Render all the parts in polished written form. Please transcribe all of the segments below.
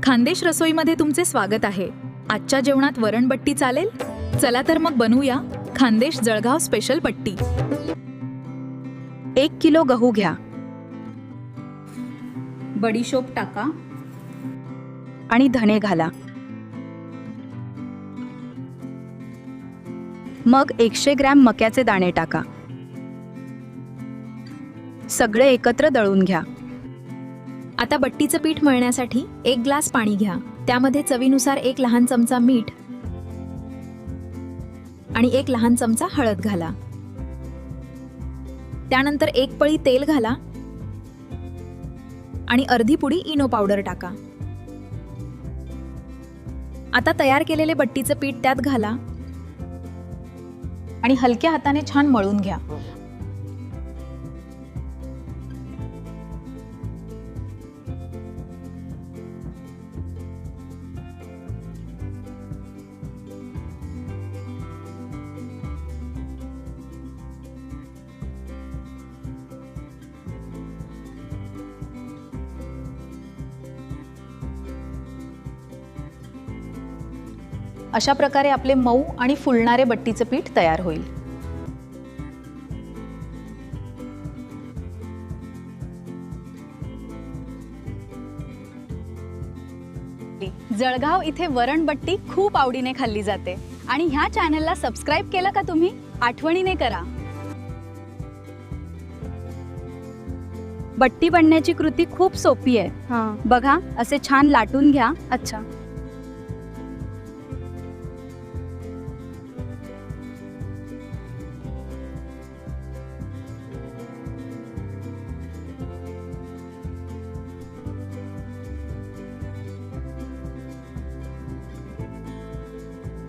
खानदेश रसोईमध्ये तुमचे स्वागत आहे। आजच्या जेवणात वरणबट्टी चालेल? चला तर मग बनवूया खानदेश जळगाव स्पेशल बट्टी। 1 किलो गहू घ्या, बडीशोप टाका आणि धणे घाला। मग 100 ग्रॅम मक्याचे दाणे टाका। सगळे एकत्र दळून घ्या। आता बट्टीचं पीठ मळण्यासाठी 1 ग्लास पाणी घ्या। त्यामध्ये चवीनुसार 1 लहान चमचा मीठ आणि 1 लहान चमचा हळद घाला। त्यानंतर 1 पळी तेल घाला आणि अर्धी पुडी इनो पावडर टाका। आता तयार केलेले बट्टीचं पीठ त्यात घाला आणि हलक्या हाताने छान मळून घ्या। अशा प्रकारे आपले मऊ आणि फुलणारे बट्टीचे पीठ तयार होईल। जळगाव इथे वरणबट्टी खूप आवडीने खाल्ली जाते आणि ह्या चॅनलला सबस्क्राइब केलं का तुम्ही? आठवणीने करा। बट्टी बनण्याची कृती खूप सोपी आहे। बघा, असे छान लाटून घ्या। अच्छा,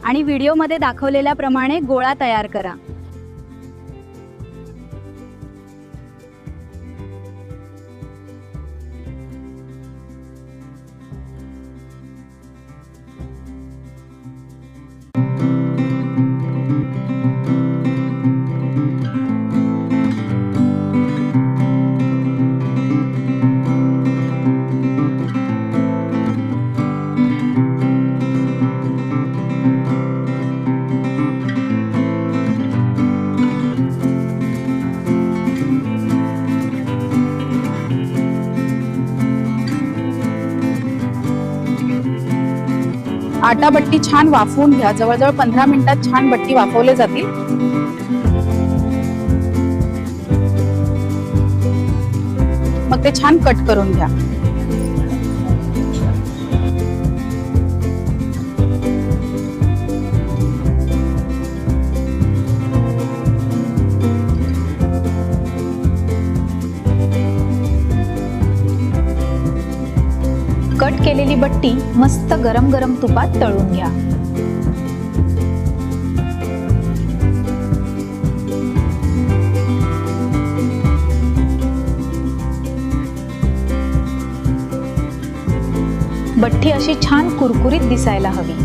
आणि व्हिडिओमध्ये दाखवलेल्या प्रमाणे गोळा तयार करा। आटा बट्टी छान वाफवून घ्या। जवळजवळ 15 मिनिटात छान बट्टी वाफवले जातील। मग ते छान कट करून घ्या। कट केलेली बट्टी मस्त गरम गरम तुपात तळून घ्या। बट्टी अशी छान कुरकुरीत दिसायला हवी।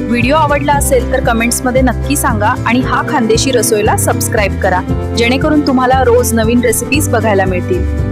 व्हिडिओ आवडला असेल तर कमेंट्समध्ये नक्की सांगा आणि हा खानदेशी रसोईला सबस्क्राइब करा, जेणेकरून तुम्हाला रोज नवीन रेसिपीज बघायला मिळतील।